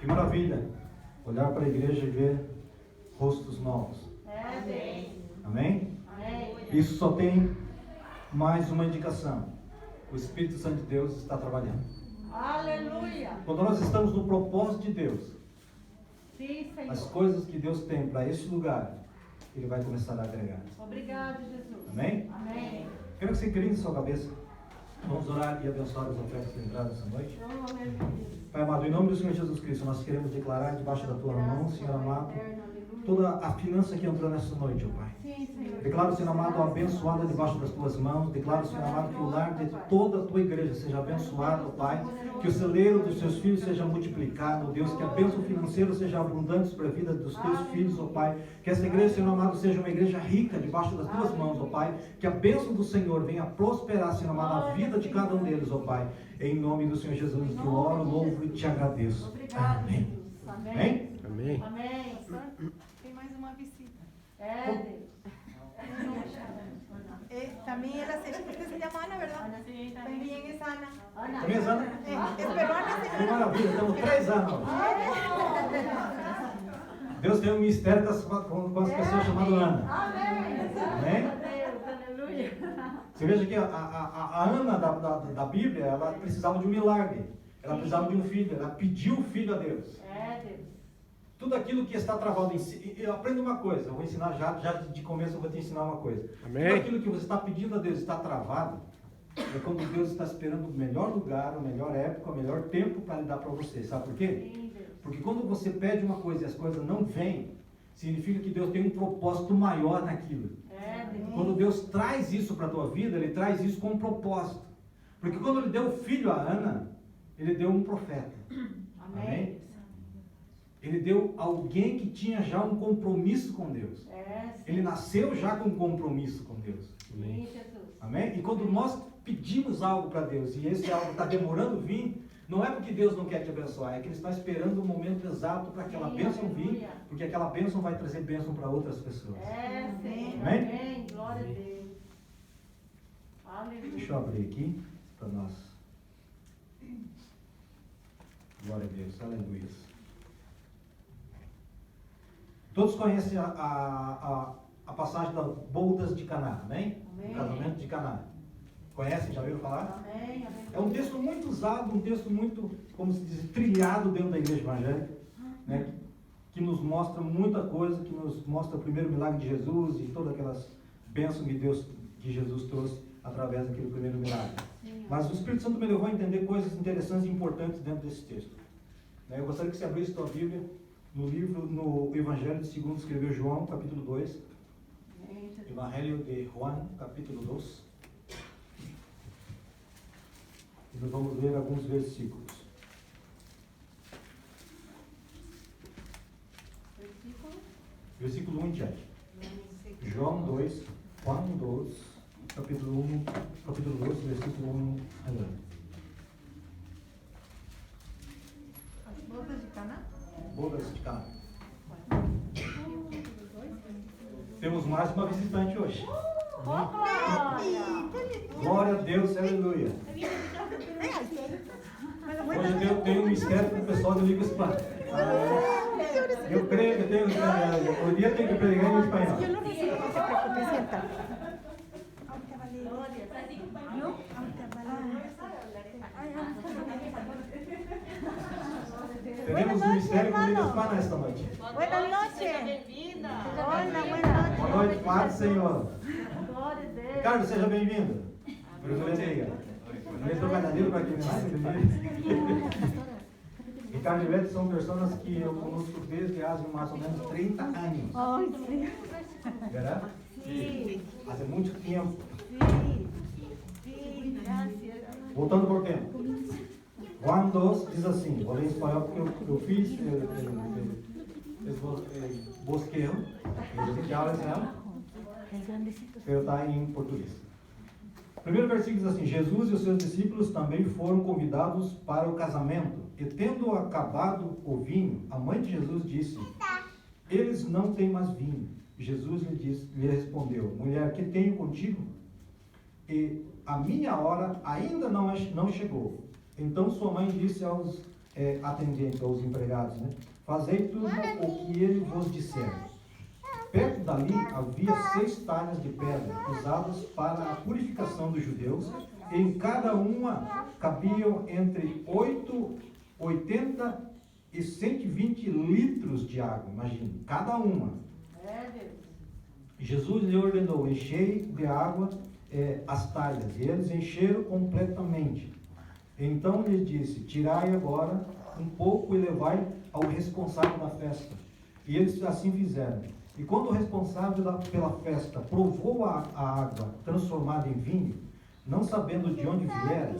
Que maravilha olhar para a igreja e ver rostos novos. Amém? Isso só tem mais uma indicação. O Espírito Santo de Deus está trabalhando. Aleluia. Quando nós estamos no propósito de Deus, Sim, Senhor. as coisas que Deus tem para esse lugar, Ele vai começar a agregar. Obrigado, Jesus. Amém? Amém. Quero que você incline sua cabeça. Vamos orar e abençoar as ofertas da entrada essa noite. Oh, aleluia. Pai amado, em nome do Senhor Jesus Cristo, nós queremos declarar debaixo da tua mão, Senhor amado, toda a finança que entrou nessa noite, ó Pai. Sim, Senhor. Declaro, Senhor amado, abençoada debaixo das tuas mãos. Declaro, Senhor amado, que o lar de toda a tua igreja seja abençoado, ó Pai. Que o celeiro dos seus filhos seja multiplicado, ó Deus. Que a bênção financeira seja abundante sobre a vida dos teus filhos, ó Pai. Que essa igreja, Senhor amado, seja uma igreja rica debaixo das tuas mãos, ó Pai. Que a bênção do Senhor venha prosperar, Senhor amado, a vida de cada um deles, ó Pai. Em nome do Senhor Jesus, que eu oro, louvo e te agradeço. Obrigado, Amém. Jesus. Amém. Amém? Amém. Amém. Tem mais uma visita. Deus. También ella usted se llama Ana, ¿verdad? Ana, sí, También es Ana. Também, Ana? Es peruana, Que señora. maravilha, estamos 3 anos. Deus tem um mistério com as pessoas chamadas Ana. Amém. Amém? Deus, aleluia. Você veja que a Ana da Bíblia, ela precisava de um milagre. Ela precisava de um filho. Ela pediu o filho a Deus. Deus. Tudo aquilo que está travado em si. Eu aprendo uma coisa. Eu vou ensinar já de começo, eu vou te ensinar uma coisa. Amém. Tudo aquilo que você está pedindo a Deus está travado. É quando Deus está esperando o melhor lugar, a melhor época, o melhor tempo para lhe dar para você. Sabe por quê? Sim, Deus. Porque quando você pede uma coisa e as coisas não vêm, significa que Deus tem um propósito maior naquilo. Deus. Quando Deus traz isso para a tua vida, Ele traz isso com um propósito. Porque quando Ele deu o filho a Ana, Ele deu um profeta. Amém. Ele deu alguém que tinha já um compromisso com Deus. Ele nasceu já com um compromisso com Deus. Sim, Jesus. Amém? E quando nós pedimos algo para Deus e esse algo está demorando vir, não é porque Deus não quer te abençoar, é que Ele está esperando o momento exato para aquela Sim, bênção vir, aleluia. porque aquela bênção vai trazer bênção para outras pessoas. Senhor. Amém? Amém. Glória a Deus. Aleluia. Deixa eu abrir aqui para nós. Glória a Deus, aleluia. Todos conhecem a passagem das bodas de Caná, amém? Amém. O casamento de Caná. Conhecem? Já ouviram falar? Amém. Amém. É um texto muito usado, um texto muito, como se diz, trilhado dentro da igreja evangélica, né? Que nos mostra muita coisa, que nos mostra o primeiro milagre de Jesus e todas aquelas bênçãos que Jesus trouxe através daquele primeiro milagre. Sim. Mas o Espírito Santo me levou a entender coisas interessantes e importantes dentro desse texto. Eu gostaria que você abrisse a tua Bíblia no Evangelho de segundo escreveu João, capítulo 2. Amém, Jesus. Evangelho de Juan, capítulo 2. E nós vamos ler alguns versículos. Versículo 1 em diante. João 2, Juan 2, capítulo 2, versículo 1 andando. As bodas de Caná. Bodas de Caná. Temos mais uma visitante hoje. Glória a Deus, aleluia. Hoje eu tenho um mistério com o pessoal do Liga Hispana. Eu creio que tenho. O dia tem que pregar em espanhol. Yo lo recibo, no se preocupe, sienta. Ahorita va a leer. ¿No? Ahorita va a leer. Teremos um mistério com o Liga Hispana esta noite. Buenas noches. Bem-vinda. Hola, buenas noches. Boa noite, paz do Senhor. Glória a Deus. Ricardo, seja bem-vindo. Deus o bendiga. Eu estou verdadeiro para quem mais. Ricardo e Ivete são pessoas que eu conosco desde há mais ou menos 30 anos. Ay, sí. ¿Verdad? Sim. Há muito tempo. Sim. Graças. Voltando por tempo. Juan 2 diz assim, vou ler em espanhol porque eu fiz bosquejo, que habla espanhol, pero está em português. O primeiro versículo diz assim, Jesus e os seus discípulos também foram convidados para o casamento, e tendo acabado o vinho, a mãe de Jesus disse, eles não têm mais vinho. Jesus lhe respondeu, mulher, que tenho contigo? E a minha hora ainda não chegou. Então sua mãe disse aos atendentes, ou os empregados, né? Fazei tudo o que ele vos disser. Perto dali havia 6 talhas de pedra, usadas para a purificação dos judeus, e em cada uma cabiam entre 80 e 120 litros de água, imagine, cada uma. Jesus lhe ordenou: enchei de água as talhas, e eles encheram completamente. Então lhe disse: tirai agora um pouco e levai ao responsável da festa. E eles assim fizeram. E quando o responsável pela festa provou a água transformada em vinho, não sabendo de onde viera,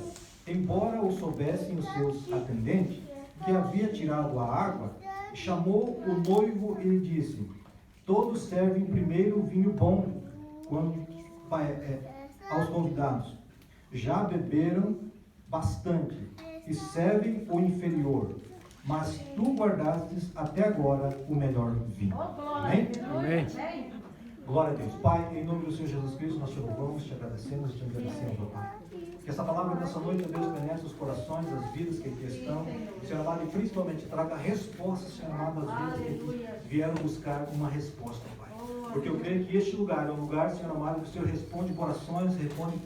embora o soubessem os seus atendentes, que havia tirado a água, chamou o noivo e lhe disse: todos servem primeiro o vinho bom aos convidados. Já beberam bastante e servem o inferior, mas tu guardastes até agora o melhor vinho. Amém? Amém. Glória a Deus. Pai, em nome do Senhor Jesus Cristo, nós te louvamos, te agradecemos, ó Pai. Que essa palavra nessa noite, Deus, penetre os corações, as vidas que aqui estão. Senhor amado, e principalmente traga respostas, Senhor amado, às vidas que vieram buscar uma resposta, Pai. Porque eu creio que este lugar é um lugar, Senhor amado, que o Senhor responde corações, responde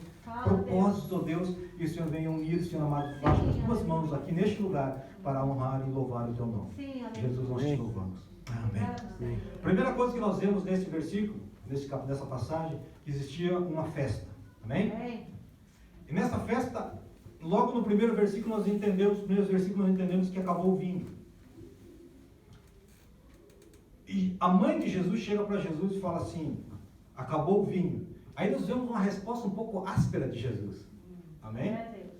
propósitos, ó Deus, e o Senhor venha unir, Senhor amado, debaixo das tuas mãos aqui neste lugar, para honrar e louvar o teu nome. Jesus, nós te louvamos. Amém. Primeira coisa que nós vemos nesse versículo, nessa passagem, que existia uma festa. Amém? E nessa festa, logo no primeiro versículo, nós entendemos que acabou o vinho. E a mãe de Jesus chega para Jesus e fala assim: acabou o vinho. Aí nós vemos uma resposta um pouco áspera de Jesus. Amém?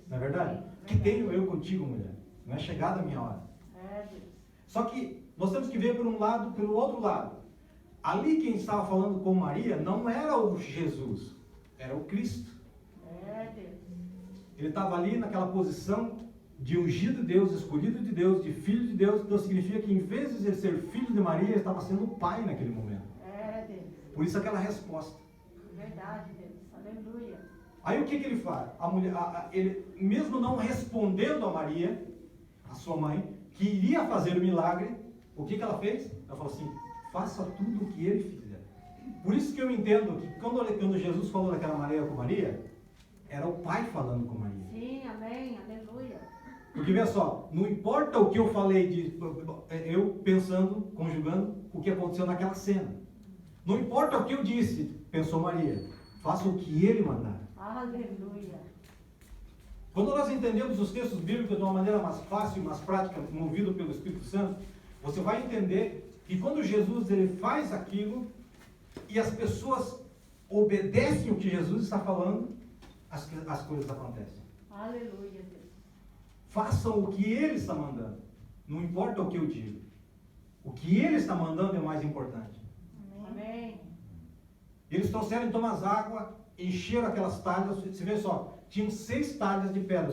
Não é verdade? Que tenho eu contigo, mulher? Não é chegada a minha hora. Só que nós temos que ver por um lado, pelo outro lado. Ali quem estava falando com Maria não era o Jesus, era o Cristo. Ele estava ali naquela posição de ungido de Deus, escolhido de Deus, de filho de Deus. Então significa que em vez de ele ser filho de Maria, ele estava sendo o pai naquele momento. Por isso aquela resposta. Verdade, Deus. Aleluia. Aí o que ele faz? Ele, mesmo não respondendo a Maria, a sua mãe, que iria fazer o milagre, o que ela fez? Ela falou assim: faça tudo o que ele fizer. Por isso que eu entendo que quando Jesus falou daquela maneira com Maria, era o Pai falando com Maria. Sim, amém, aleluia. Porque veja só, não importa o que eu falei, eu pensando, conjugando o que aconteceu naquela cena. Não importa o que eu disse, pensou Maria, faça o que ele mandar. Aleluia. Quando nós entendemos os textos bíblicos de uma maneira mais fácil, mais prática, movido pelo Espírito Santo, você vai entender que quando Jesus ele faz aquilo e as pessoas obedecem o que Jesus está falando, as coisas acontecem. Aleluia, Deus. Façam o que ele está mandando. Não importa o que eu digo. O que ele está mandando é mais importante. Amém. Eles trouxeram então as águas, encheram aquelas talhas. Você vê só, tinham 6 talhas de pedra.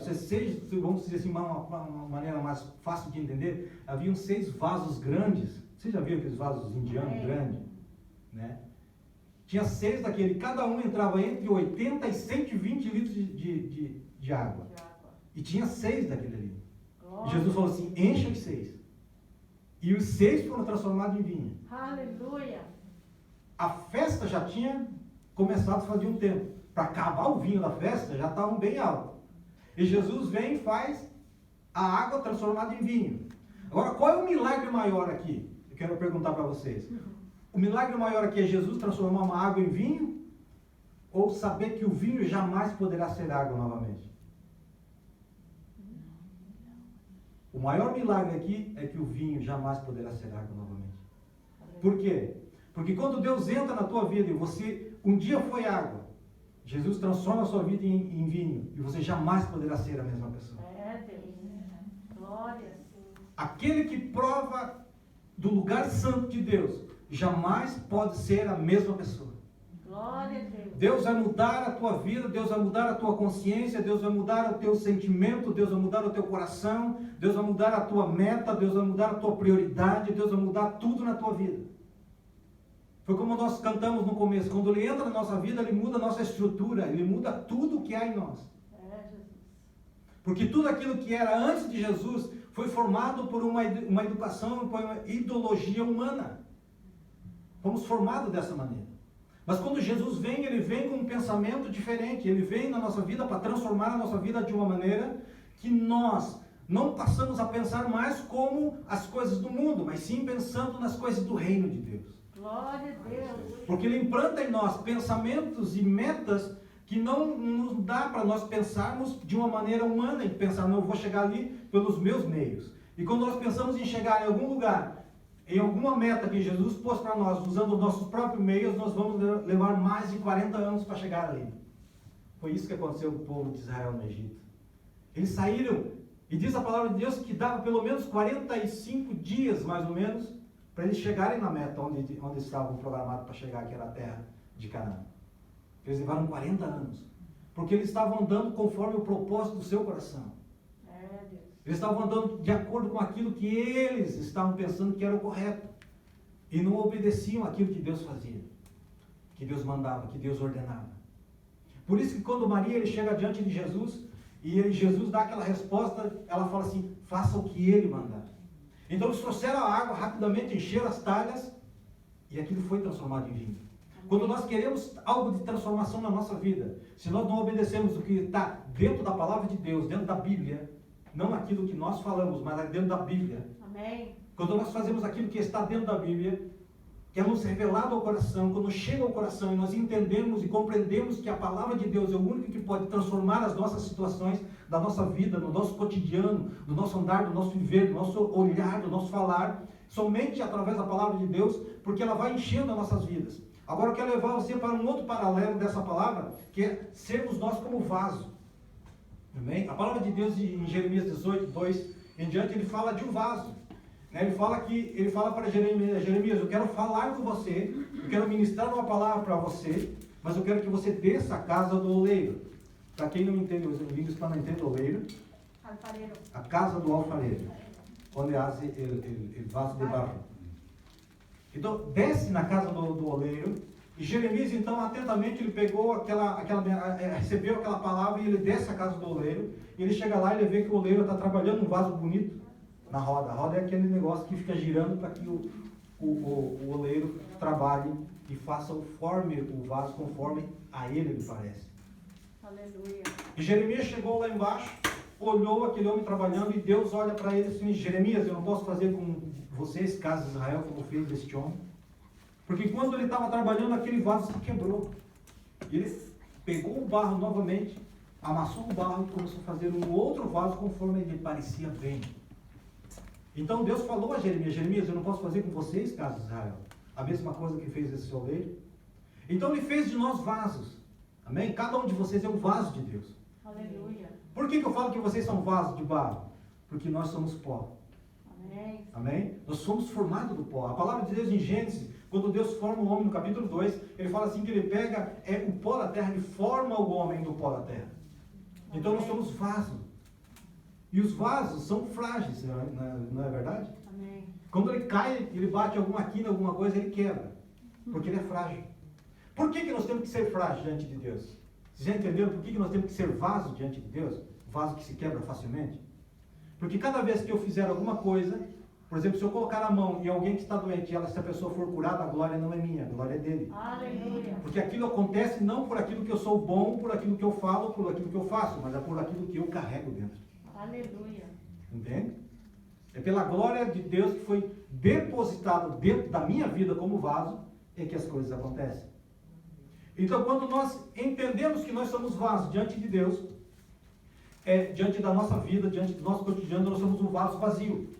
Vamos dizer assim, uma maneira mais fácil de entender. Haviam 6 vasos grandes. Você já viu aqueles vasos indianos grandes? Né? Tinha 6 daquele. Cada um entrava entre 80 e 120 litros de água. E tinha 6 daquele ali. E Jesus falou assim: encha os 6. E os 6 foram transformados em vinho. Aleluia. A festa já tinha começado fazia um tempo. Para acabar o vinho da festa, já estavam bem altos. E Jesus vem e faz a água transformada em vinho. Agora, qual é o milagre maior aqui? Eu quero perguntar para vocês. O milagre maior aqui é Jesus transformar uma água em vinho? Ou saber que o vinho jamais poderá ser água novamente? O maior milagre aqui é que o vinho jamais poderá ser água novamente. Por quê? Porque quando Deus entra na tua vida e você um dia foi água, Jesus transforma a sua vida em vinho e você jamais poderá ser a mesma pessoa. Deus. Glória. Aquele que prova do lugar santo de Deus jamais pode ser a mesma pessoa. Glória a Deus. Deus vai mudar a tua vida, Deus vai mudar a tua consciência, Deus vai mudar o teu sentimento, Deus vai mudar o teu coração, Deus vai mudar a tua meta, Deus vai mudar a tua prioridade, Deus vai mudar tudo na tua vida. Foi como nós cantamos no começo, quando Ele entra na nossa vida, Ele muda a nossa estrutura, Ele muda tudo o que há em nós. Jesus. Porque tudo aquilo que era antes de Jesus foi formado por uma educação, por uma ideologia humana. Fomos formados dessa maneira. Mas quando Jesus vem, ele vem com um pensamento diferente. Ele vem na nossa vida para transformar a nossa vida de uma maneira que nós não passamos a pensar mais como as coisas do mundo, mas sim pensando nas coisas do reino de Deus. Glória a Deus. Porque ele implanta em nós pensamentos e metas que não nos dá para nós pensarmos de uma maneira humana, e pensar, não, eu vou chegar ali pelos meus meios. E quando nós pensamos em chegar em algum lugar, em alguma meta que Jesus pôs para nós, usando os nossos próprios meios, nós vamos levar mais de 40 anos para chegar ali. Foi isso que aconteceu com o povo de Israel no Egito. Eles saíram, e diz a palavra de Deus que dava pelo menos 45 dias, mais ou menos, para eles chegarem na meta onde estavam programados para chegar, que era a terra de Canaã. Eles levaram 40 anos, porque eles estavam andando conforme o propósito do seu coração. Eles estavam andando de acordo com aquilo que eles estavam pensando que era o correto. E não obedeciam aquilo que Deus fazia, que Deus mandava, que Deus ordenava. Por isso que quando Maria ele chega diante de Jesus, e Jesus dá aquela resposta, ela fala assim, faça o que ele mandar. Então eles trouxeram a água, rapidamente encheram as talhas, e aquilo foi transformado em vinho. Quando nós queremos algo de transformação na nossa vida, se nós não obedecemos o que está dentro da palavra de Deus, dentro da Bíblia, não aquilo que nós falamos, mas dentro da Bíblia. Amém. Quando nós fazemos aquilo que está dentro da Bíblia, que é nos revelado ao coração, quando chega ao coração e nós entendemos e compreendemos que a palavra de Deus é o único que pode transformar as nossas situações da nossa vida, no nosso cotidiano, do nosso andar, do nosso viver, do nosso olhar, do nosso falar, somente através da palavra de Deus, porque ela vai enchendo as nossas vidas. Agora eu quero levar você para um outro paralelo dessa palavra, que é sermos nós como vaso. Amém? A palavra de Deus em Jeremias 18, 2 em diante, ele fala de um vaso. Ele fala para Jeremias, eu quero falar com você, eu quero ministrar uma palavra para você, mas eu quero que você desça a casa do oleiro. Para quem não entende, os amigos que não entendem oleiro, Alfareiro. a casa do alfareiro, onde hace o vaso de barro. Então, desce na casa do oleiro, e Jeremias, então, atentamente, ele pegou recebeu aquela palavra e ele desce a casa do oleiro, e ele chega lá e ele vê que o oleiro está trabalhando um vaso bonito na roda. A roda é aquele negócio que fica girando para que o oleiro trabalhe e faça o vaso conforme a ele parece. Aleluia. E Jeremias chegou lá embaixo, olhou aquele homem trabalhando e Deus olha para ele assim, Jeremias, eu não posso fazer com vocês, casa de Israel, como fez este homem. Porque quando ele estava trabalhando, aquele vaso se quebrou. E ele pegou o barro novamente, amassou o barro e começou a fazer um outro vaso conforme ele parecia bem. Então Deus falou a Jeremias, eu não posso fazer com vocês, casa de Israel, a mesma coisa que fez esse oleiro. Então ele fez de nós vasos. Amém? Cada um de vocês é um vaso de Deus. Aleluia. Por que eu falo que vocês são vasos de barro? Porque nós somos pó. Amém. Amém? Nós somos formados do pó. A palavra de Deus em Gênesis, quando Deus forma o homem no capítulo 2, ele fala assim que ele pega o pó da terra e forma o homem do pó da terra. Então nós somos vasos. E os vasos são frágeis, não é verdade? Amém. Quando ele cai, ele bate alguma quina, alguma coisa, ele quebra. Porque ele é frágil. Por que nós temos que ser frágeis diante de Deus? Vocês já entenderam por que nós temos que ser vaso diante de Deus? Vaso que se quebra facilmente? Porque cada vez que eu fizer alguma coisa, por exemplo, se eu colocar a mão em alguém que está doente, se a pessoa for curada, a glória não é minha, a glória é dele. Aleluia. Porque aquilo acontece não por aquilo que eu sou bom, por aquilo que eu falo, por aquilo que eu faço, mas é por aquilo que eu carrego dentro. Aleluia. Entende? É pela glória de Deus que foi depositado dentro da minha vida como vaso, é que as coisas acontecem. Então, quando nós entendemos que nós somos vasos diante de Deus, diante da nossa vida, diante do nosso cotidiano, nós somos um vaso vazio.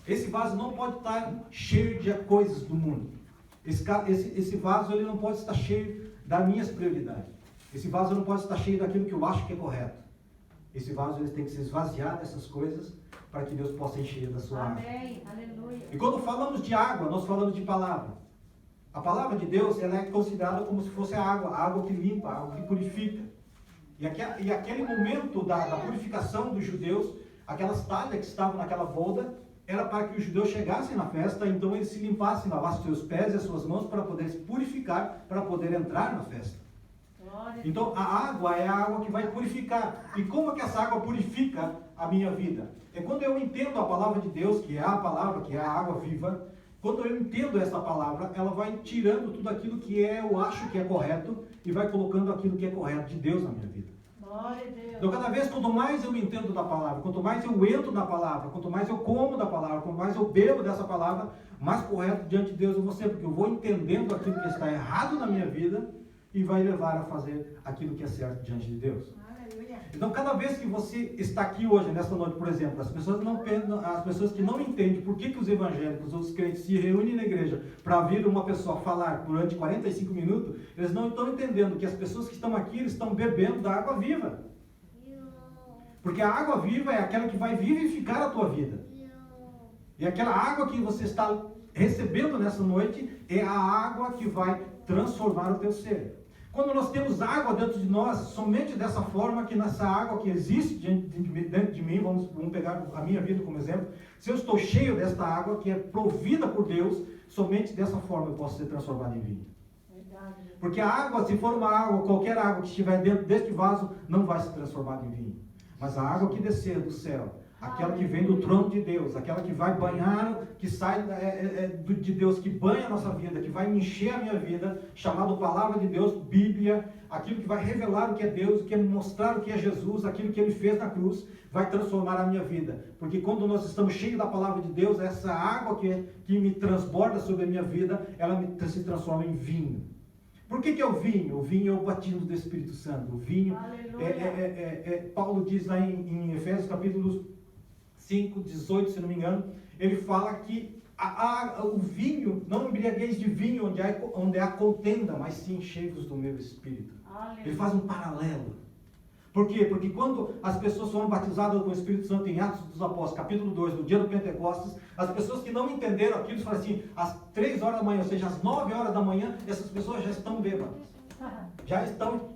Esse vaso não pode estar cheio de coisas do mundo. Esse vaso ele não pode estar cheio das minhas prioridades. Esse vaso não pode estar cheio daquilo que eu acho que é correto. Esse vaso ele tem que se esvaziar dessas coisas para que Deus possa encher da sua água. Amém. Aleluia. E quando falamos de água, nós falamos de palavra. A palavra de Deus ela é considerada como se fosse a água que limpa, a água que purifica. E aquele momento da purificação dos judeus, aquelas talhas que estavam naquela boda, era para que os judeus chegassem na festa, então eles se limpassem, lavassem seus pés e as suas mãos para poder se purificar, para poder entrar na festa. Então a água é a água que vai purificar. E como é que essa água purifica a minha vida? É quando eu entendo a palavra de Deus, que é a palavra, que é a água viva. Quando eu entendo essa palavra, ela vai tirando tudo aquilo que eu acho que é correto e vai colocando aquilo que é correto de Deus na minha vida. Então cada vez, quanto mais eu entendo da palavra, quanto mais eu entro na palavra, quanto mais eu como da palavra, quanto mais eu bebo dessa palavra, mais correto diante de Deus eu vou ser, porque eu vou entendendo aquilo que está errado na minha vida e vai levar a fazer aquilo que é certo diante de Deus. Então, cada vez que você está aqui hoje, nesta noite, por exemplo, as pessoas que não entendem por que os evangélicos, os crentes se reúnem na igreja para ouvir uma pessoa falar durante 45 minutos, eles não estão entendendo que as pessoas que estão aqui, eles estão bebendo da água viva. Porque a água viva é aquela que vai vivificar a tua vida. E aquela água que você está recebendo nessa noite é a água que vai transformar o teu ser. Quando nós temos água dentro de nós, somente dessa forma, que nessa água que existe dentro de mim, vamos pegar a minha vida como exemplo, se eu estou cheio desta água que é provida por Deus, somente dessa forma eu posso ser transformado em vinho. Porque a água, se for uma água, qualquer água que estiver dentro deste vaso, não vai se transformar em vinho. Mas a água que descer do céu, aquela que vem do trono de Deus, aquela que vai banhar, que sai de Deus, que banha a nossa vida, que vai encher a minha vida, chamado Palavra de Deus, Bíblia, aquilo que vai revelar o que é Deus, o que é mostrar o que é Jesus, aquilo que Ele fez na cruz, vai transformar a minha vida. Porque quando nós estamos cheios da Palavra de Deus, essa água que me transborda sobre a minha vida, ela se transforma em vinho. Por que é o vinho? O vinho é o batismo do Espírito Santo. O vinho, Paulo diz lá em Efésios capítulo 5, 18, se não me engano, ele fala que o vinho, não embriagueis de vinho onde há contenda, mas sim cheios do meu Espírito. Ele faz um paralelo. Por quê? Porque quando as pessoas foram batizadas com o Espírito Santo em Atos dos Apóstolos, capítulo 2, no dia do Pentecostes, as pessoas que não entenderam aquilo, falaram assim, às 3 horas da manhã, ou seja, às 9 horas da manhã, essas pessoas já estão bêbadas. Já estão,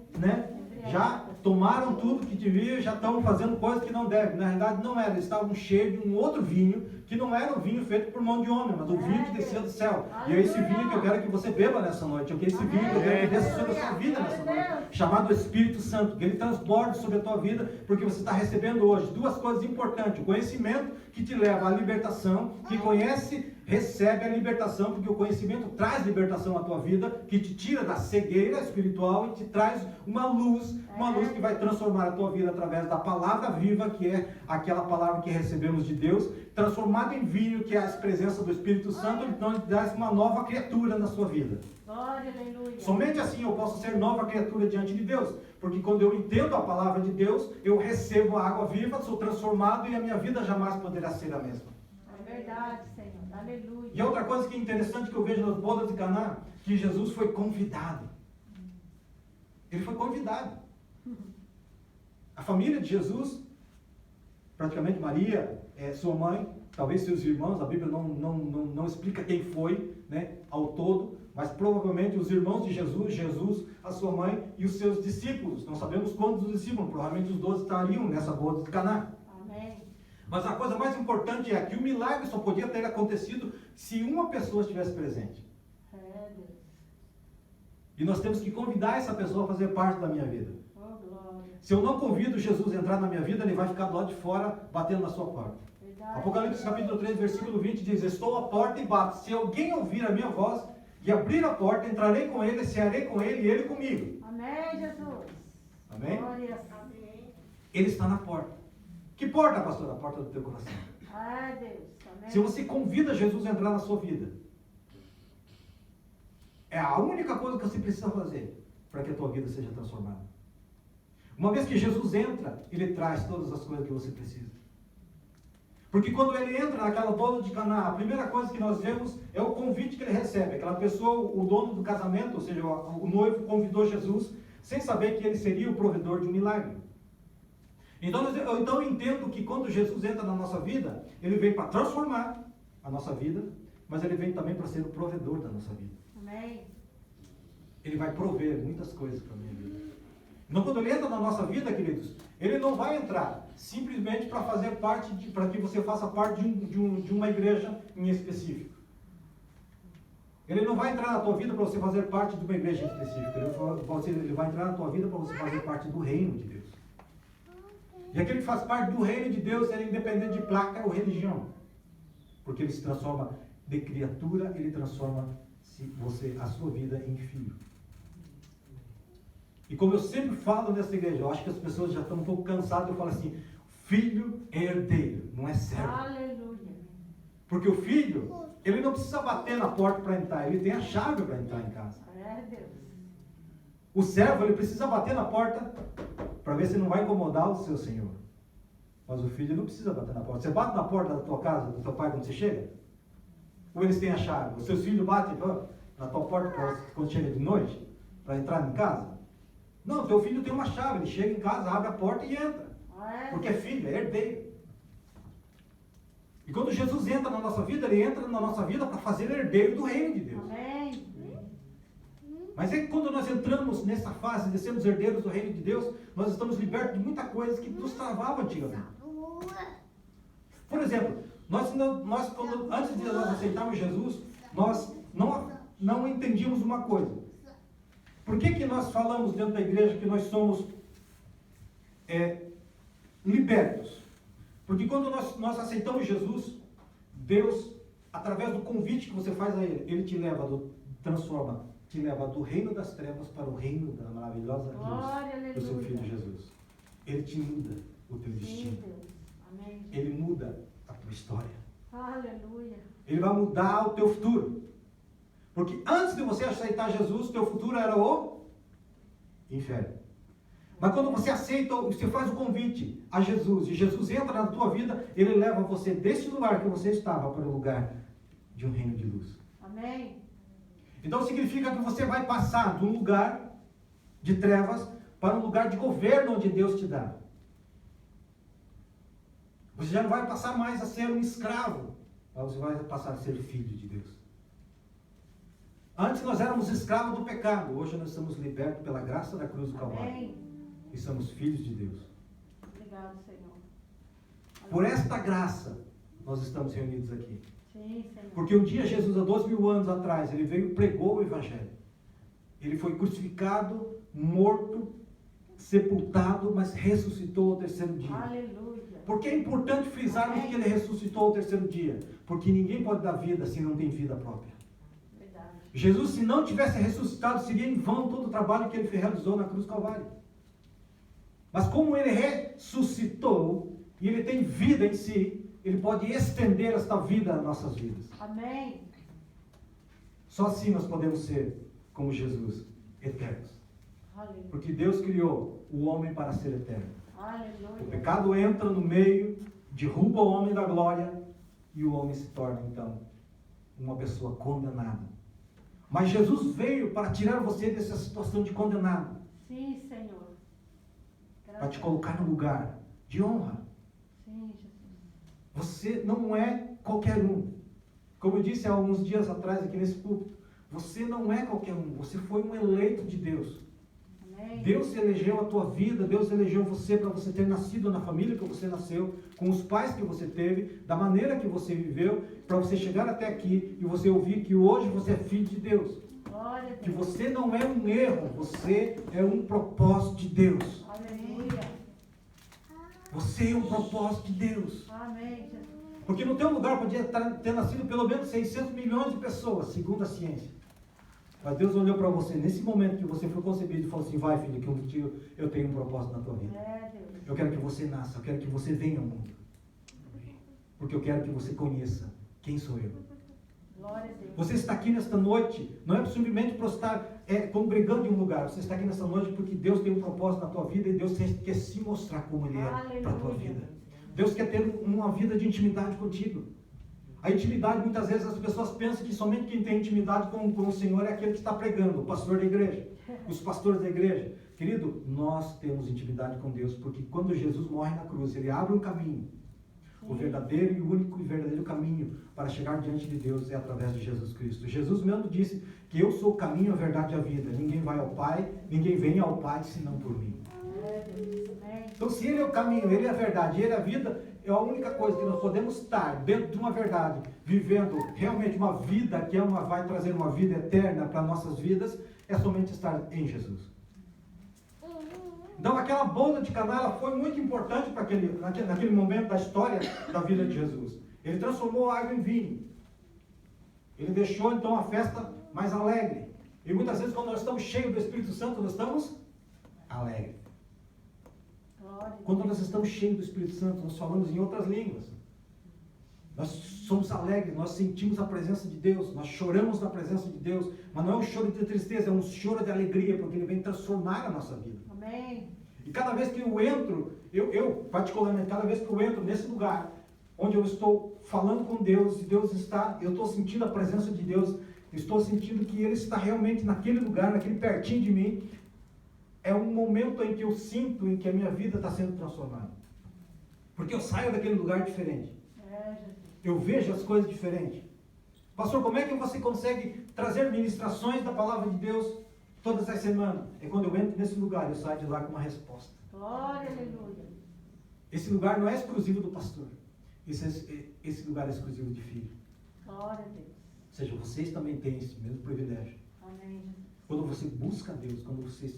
já tomaram tudo que deviam, já estão fazendo coisas que não devem. Na realidade não era, eles estavam cheios de um outro vinho, que não era o vinho feito por mão de homem, mas o vinho que descia do céu. E é esse vinho que eu quero que você beba nessa noite, é esse vinho que eu quero que desça sobre a sua vida nessa noite, chamado Espírito Santo, que ele transborde sobre a tua vida, porque você está recebendo hoje duas coisas importantes: o conhecimento que te leva à libertação, que conhece, recebe a libertação, porque o conhecimento traz libertação à tua vida, que te tira da cegueira espiritual e te traz uma luz que vai transformar a tua vida através da palavra viva, que é aquela palavra que recebemos de Deus, transformada em vinho, que é a presença do Espírito Santo, então ele traz uma nova criatura na sua vida. Glória, aleluia. Somente assim eu posso ser nova criatura diante de Deus, porque quando eu entendo a palavra de Deus, eu recebo a água viva, sou transformado e a minha vida jamais poderá ser a mesma. É verdade, Senhor. Aleluia. E outra coisa que é interessante que eu vejo nas bodas de Caná, que Jesus foi convidado. Ele foi convidado. A família de Jesus, praticamente Maria, sua mãe, talvez seus irmãos, a Bíblia não explica quem foi, ao todo, mas provavelmente os irmãos de Jesus, a sua mãe e os seus discípulos. Não sabemos quantos discípulos, provavelmente os 12 estariam nessa boda de Caná. Amém. Mas a coisa mais importante é que o milagre só podia ter acontecido se uma pessoa estivesse presente. Deus. E nós temos que convidar essa pessoa a fazer parte da minha vida. Oh, glória. Se eu não convido Jesus a entrar na minha vida, ele vai ficar do lado de fora, batendo na sua porta. Verdade. Apocalipse capítulo 3, versículo 20 diz: estou à porta e bato. Se alguém ouvir a minha voz e abrir a porta, entrarei com ele, cearei com ele e ele comigo. Amém, Jesus. Amém? Glória. Amém. Ele está na porta. Que porta, pastor? A porta do teu coração. Ai, Deus. Amém. Se você convida Jesus a entrar na sua vida, é a única coisa que você precisa fazer para que a tua vida seja transformada. Uma vez que Jesus entra, ele traz todas as coisas que você precisa. Porque quando ele entra naquela boda de Caná, a primeira coisa que nós vemos é o convite que ele recebe. Aquela pessoa, o dono do casamento, ou seja, o noivo convidou Jesus sem saber que ele seria o provedor de um milagre. Então eu entendo que quando Jesus entra na nossa vida, ele vem para transformar a nossa vida, mas ele vem também para ser o provedor da nossa vida. Amém. Ele vai prover muitas coisas para a minha vida. Então, quando ele entra na nossa vida, queridos, ele não vai entrar simplesmente para fazer parte, para que você faça parte de uma igreja em específico. Ele não vai entrar na tua vida para você fazer parte de uma igreja específica. Ele vai entrar na tua vida para você fazer parte do reino de Deus. E aquele que faz parte do reino de Deus, ele é independente de placa ou religião. Porque ele se transforma de criatura, ele transforma a sua vida em filho. E como eu sempre falo nessa igreja, eu acho que as pessoas já estão um pouco cansadas, eu falo assim, filho é herdeiro, não é servo. Aleluia. Porque o filho, ele não precisa bater na porta para entrar, ele tem a chave para entrar em casa. É Deus. O servo, ele precisa bater na porta para ver se não vai incomodar o seu senhor. Mas o filho não precisa bater na porta. Você bate na porta da tua casa, do teu pai, quando você chega? Ou eles têm a chave? Os seus filhos batem na tua porta quando chega de noite, para entrar em casa? Não, teu filho tem uma chave, ele chega em casa, abre a porta e entra. Porque é filho, é herdeiro. E quando Jesus entra na nossa vida, ele entra na nossa vida para fazer herdeiro do reino de Deus. Amém. Mas é que quando nós entramos nessa fase de sermos herdeiros do reino de Deus, nós estamos libertos de muita coisa que nos travava antigamente. Por exemplo, antes de nós aceitarmos Jesus, nós não entendíamos uma coisa. Por que nós falamos dentro da igreja que nós somos libertos? Porque quando nós aceitamos Jesus, Deus, através do convite que você faz a Ele te leva do reino das trevas para o reino da maravilhosa luz do seu Filho Jesus. Ele te muda o teu destino. Amém. Ele muda a tua história. Aleluia. Ele vai mudar o teu futuro. Porque antes de você aceitar Jesus, teu futuro era o inferno. Mas quando você aceita, você faz o convite a Jesus, e Jesus entra na tua vida, Ele leva você desse lugar que você estava para o lugar de um reino de luz. Amém. Então significa que você vai passar de um lugar de trevas para um lugar de governo onde Deus te dá. Você já não vai passar mais a ser um escravo, mas você vai passar a ser filho de Deus. Antes nós éramos escravos do pecado, hoje nós estamos libertos pela graça da cruz do Calvário. Amém. E somos filhos de Deus. Obrigado, Senhor. Por esta graça nós estamos reunidos aqui. Sim, Senhor. Porque um dia Jesus, há 2000 anos atrás, Ele veio e pregou o Evangelho. Ele foi crucificado, morto, sepultado, mas ressuscitou ao terceiro dia. Aleluia. Por que é importante frisarmos que Ele ressuscitou ao terceiro dia? Porque ninguém pode dar vida se não tem vida própria. Verdade. Jesus, se não tivesse ressuscitado, seria em vão todo o trabalho que Ele realizou na cruz do Calvário. Mas como Ele ressuscitou, e Ele tem vida em si, Ele pode estender esta vida às nossas vidas. Amém. Só assim nós podemos ser, como Jesus, eternos. Aleluia. Porque Deus criou o homem para ser eterno. O Aleluia. pecado entra no meio, derruba o homem da glória, e o homem se torna, então, uma pessoa condenada. Mas Jesus veio para tirar você dessa situação de condenado. Sim, Senhor. Para te colocar no lugar de honra. Sim, Jesus. Você não é qualquer um. Como eu disse há alguns dias atrás aqui nesse púlpito, você não é qualquer um. Você foi um eleito de Deus. Amém. Deus elegeu a tua vida, Deus elegeu você para você ter nascido na família que você nasceu, com os pais que você teve, da maneira que você viveu, para você chegar até aqui e você ouvir que hoje você é filho de Deus. Glória a Deus. Que você não é um erro, você é um propósito de Deus. Aleluia. Você é um propósito de Deus. Amém, Jesus. Porque no teu lugar podia ter nascido pelo menos 600 milhões de pessoas, segundo a ciência. Mas Deus olhou para você, nesse momento que você foi concebido, e falou assim, vai filho, que um dia eu tenho um propósito na tua vida. É, Deus. Eu quero que você nasça, eu quero que você venha ao mundo. Porque eu quero que você conheça quem sou eu. Glória a Deus. Você está aqui nesta noite, não é simplesmente para estar congregando em um lugar. Você está aqui nesta noite porque Deus tem um propósito na tua vida e Deus quer se mostrar como Ele é para a tua vida. Deus quer ter uma vida de intimidade contigo. A intimidade, muitas vezes as pessoas pensam que somente quem tem intimidade com o Senhor é aquele que está pregando, o pastor da igreja, os pastores da igreja. Querido, nós temos intimidade com Deus, porque quando Jesus morre na cruz, Ele abre um caminho. O verdadeiro e único e verdadeiro caminho para chegar diante de Deus é através de Jesus Cristo. Jesus mesmo disse que eu sou o caminho, a verdade e a vida. Ninguém vai ao Pai, ninguém vem ao Pai senão por mim. É, Deus. Amém. Então se Ele é o caminho, Ele é a verdade, Ele é a vida, é a única coisa que nós podemos estar dentro de uma verdade, vivendo realmente uma vida que vai trazer uma vida eterna para nossas vidas, é somente estar em Jesus. Então aquela boda de Caná, ela foi muito importante para naquele momento da história da vida de Jesus. Ele transformou a água em vinho. Ele deixou então a festa mais alegre. E muitas vezes quando nós estamos cheios do Espírito Santo, nós estamos alegres. Quando nós estamos cheios do Espírito Santo, nós falamos em outras línguas. Nós somos alegres, nós sentimos a presença de Deus, nós choramos na presença de Deus, mas não é um choro de tristeza, é um choro de alegria, porque Ele vem transformar a nossa vida. Amém. E cada vez que eu entro, eu particularmente, cada vez que eu entro nesse lugar, onde eu estou falando com Deus, e Deus está, eu estou sentindo a presença de Deus, estou sentindo que Ele está realmente naquele lugar, naquele pertinho de mim, é um momento em que eu sinto em que a minha vida está sendo transformada. Porque eu saio daquele lugar diferente. Eu vejo as coisas diferentes. Pastor, como é que você consegue trazer ministrações da palavra de Deus todas as semanas? É quando eu entro nesse lugar, eu saio de lá com uma resposta. Glória, aleluia. Esse lugar não é exclusivo do pastor. Esse lugar é exclusivo de filho. Glória a Deus. Ou seja, vocês também têm esse mesmo privilégio. Amém. Quando você busca Deus, quando vocês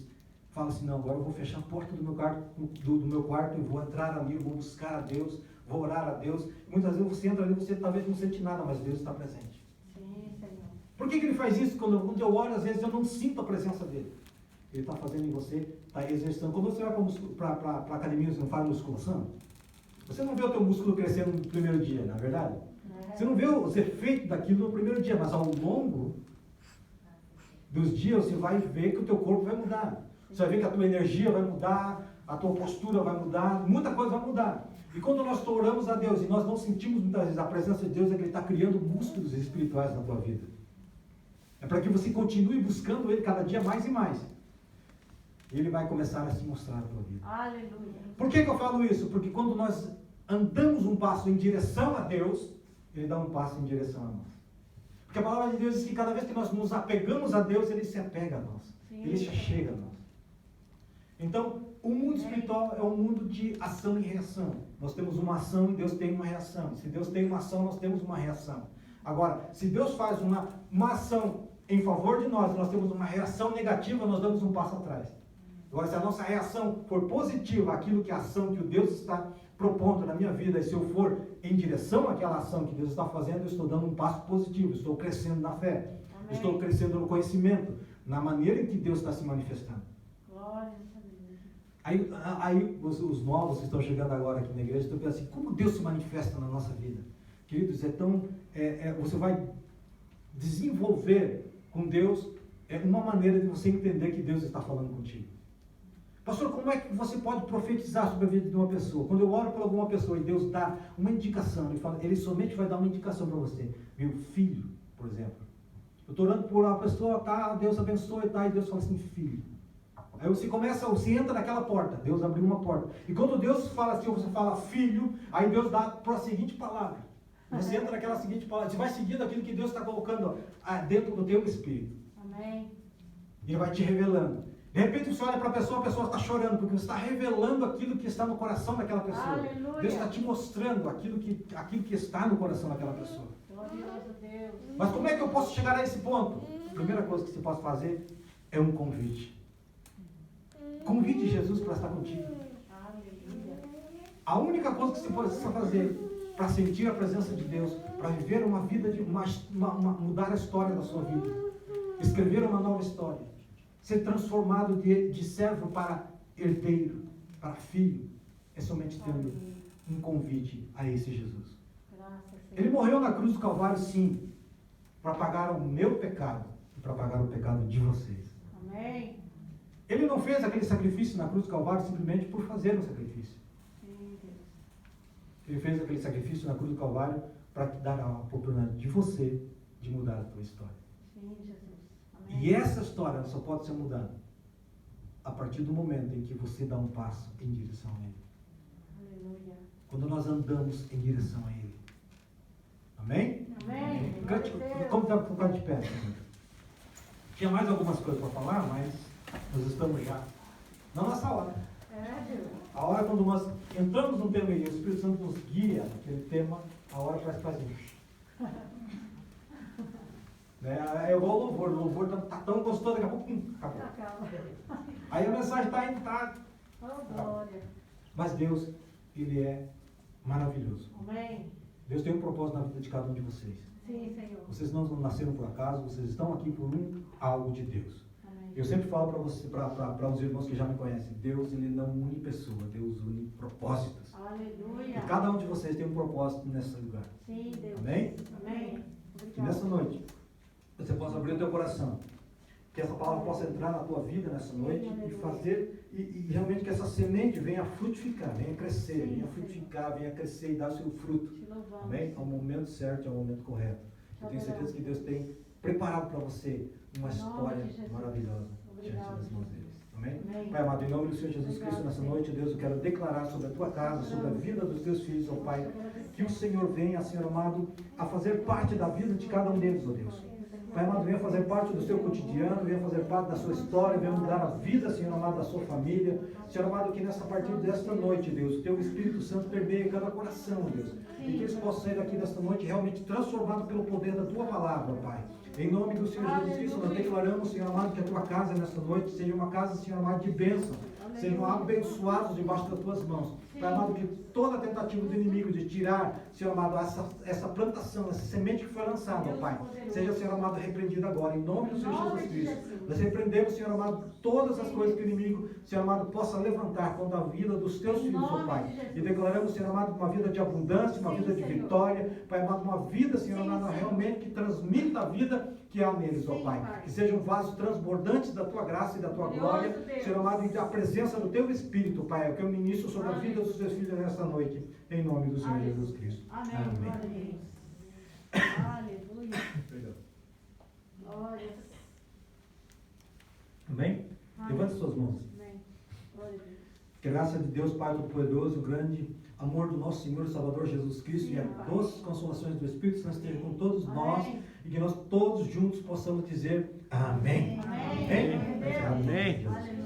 falam assim, não, agora eu vou fechar a porta do meu quarto e vou entrar ali, eu vou buscar a Deus, vou orar a Deus. Muitas vezes você entra ali, você talvez não sente nada, mas Deus está presente. Sim, Senhor. Por que Ele faz isso? Quando eu oro, às vezes eu não sinto a presença dEle. Ele está fazendo em você, está exercitando. Quando você vai para a academia, você não faz musculação? Você não vê o teu músculo crescendo no primeiro dia, não é verdade? Você não vê os efeitos daquilo no primeiro dia, mas ao longo dos dias você vai ver que o teu corpo vai mudar. Você vai ver que a tua energia vai mudar, a tua postura vai mudar, muita coisa vai mudar. E quando nós oramos a Deus e nós não sentimos muitas vezes a presença de Deus, é que Ele está criando músculos espirituais na tua vida. É para que você continue buscando Ele cada dia mais e mais. E Ele vai começar a se mostrar na tua vida. Aleluia. Por que eu falo isso? Porque quando nós andamos um passo em direção a Deus, Ele dá um passo em direção a nós. Porque a palavra de Deus diz que cada vez que nós nos apegamos a Deus, Ele se apega a nós. Sim. Ele se achega a nós. Então, o mundo espiritual é um mundo de ação e reação. Nós temos uma ação e Deus tem uma reação. Se Deus tem uma ação, nós temos uma reação. Agora, se Deus faz uma ação em favor de nós, nós temos uma reação negativa, nós damos um passo atrás. Agora, se a nossa reação for positiva, aquilo que a ação que o Deus está propondo na minha vida, e se eu for em direção àquela ação que Deus está fazendo, eu estou dando um passo positivo, estou crescendo na fé, estou crescendo no conhecimento, na maneira em que Deus está se manifestando. Glória. Aí os novos que estão chegando agora aqui na igreja estão pensando assim, como Deus se manifesta na nossa vida? Queridos, você vai desenvolver com Deus uma maneira de você entender que Deus está falando contigo. Pastor, como é que você pode profetizar sobre a vida de uma pessoa? Quando eu oro por alguma pessoa e Deus dá uma indicação, Ele somente vai dar uma indicação para você. Meu filho, por exemplo. Eu estou orando por uma pessoa, tá, Deus abençoe, tá, e Deus fala assim, filho. Aí você entra naquela porta, Deus abriu uma porta. E quando Deus fala assim, você fala filho, aí Deus dá para a seguinte palavra. Você entra naquela seguinte palavra, você vai seguindo aquilo que Deus está colocando dentro do teu espírito. Amém. E Ele vai te revelando. De repente você olha para a pessoa está chorando, porque você está revelando aquilo que está no coração daquela pessoa. Aleluia. Deus está te mostrando aquilo que está no coração daquela pessoa. Glorioso Deus. Mas como é que eu posso chegar a esse ponto? A primeira coisa que você pode fazer é um convite. Convide Jesus para estar contigo. Aleluia. A única coisa que você precisa fazer para sentir a presença de Deus, para viver uma vida mudar a história da sua vida, escrever uma nova história, ser transformado de servo para herdeiro, para filho, é somente tendo um convite a esse Jesus. Ele morreu na cruz do Calvário, sim, para pagar o meu pecado e para pagar o pecado de vocês. Amém. Ele não fez aquele sacrifício na cruz do Calvário simplesmente por fazer um sacrifício. Sim, Deus. Ele fez aquele sacrifício na cruz do Calvário para te dar a oportunidade de você de mudar a tua história. Sim, Jesus. Amém. E essa história só pode ser mudada a partir do momento em que você dá um passo em direção a Ele. Aleluia. Quando nós andamos em direção a Ele. Amém? Amém. Como está por causa de pé? Tinha mais algumas coisas para falar, mas nós estamos já na nossa hora. É, Deus. A hora quando nós entramos num tema e o Espírito Santo nos guia naquele tema, a hora parece que faz isso. Né? É igual o louvor tá tão gostoso, daqui a pouco, acabou. Aí a mensagem está indo, tá. Oh, glória. Mas Deus, Ele é maravilhoso. Amém. Deus tem um propósito na vida de cada um de vocês. Sim, Senhor. Vocês não nasceram por acaso, vocês estão aqui por algo de Deus. Amém. Eu sempre falo para os irmãos que já me conhecem, Deus, Ele não une pessoa, Deus une propósitos. Aleluia. E cada um de vocês tem um propósito nesse lugar. Sim, Deus. Amém? Amém. Que nessa noite você possa abrir o teu coração, que essa palavra possa entrar na tua vida nessa noite e fazer, e realmente que essa semente venha frutificar, venha crescer, venha frutificar, venha crescer e dar o seu fruto. Te louvamos. Amém? Ao momento certo, ao momento correto. Eu tenho certeza que Deus tem preparado para você uma história maravilhosa diante das mãos deles. Amém? Amém. Pai amado, em nome do Senhor Jesus Cristo, nessa noite, Deus, eu quero declarar sobre a tua casa, sobre a vida dos teus filhos, ó Pai, que o Senhor venha, Senhor amado, a fazer parte da vida de cada um deles, ó Deus. Pai amado, venha fazer parte do seu cotidiano, venha fazer parte da sua história, venha mudar a vida, Senhor amado, da sua família. Senhor amado, que nessa partida desta noite, Deus, o teu Espírito Santo permeie cada coração, Deus. E que eles possam sair daqui desta noite realmente transformados pelo poder da tua palavra, Pai. Em nome do Senhor Jesus Cristo, nós declaramos, Senhor amado, que a tua casa nesta noite seja uma casa, Senhor amado, de bênção. Sejam abençoados debaixo das tuas mãos. Pai amado, que toda tentativa do inimigo de tirar, Senhor amado, essa plantação, essa semente que foi lançada, ó Pai, seja, Senhor amado, repreendida agora, em nome do Senhor Jesus Cristo. Nós repreendemos, Senhor amado, todas as coisas que o inimigo, Senhor amado, possa levantar contra a vida dos teus filhos, ó Pai. E declaramos, Senhor amado, uma vida de abundância, uma vida de vitória, Pai amado, uma vida, Senhor amado, realmente que transmita a vida que há neles, ó Pai. Que sejam vasos transbordantes da tua graça e da tua glória, Senhor amado, e da presença do teu Espírito, Pai, é o que eu ministro sobre a vida dos teus filhos nesta noite, em nome do Senhor Jesus Cristo. Amém. Aleluia. Perdão. Glória. Amém? Levante suas mãos. Amém. Glória a Deus. Que a graça de Deus, Pai Todo-Poderoso, o grande amor do nosso Senhor e Salvador Jesus Cristo e as doces consolações do Espírito Santo estejam com todos nós e que nós todos juntos possamos dizer amém. Amém. Amém. Amém. Amém.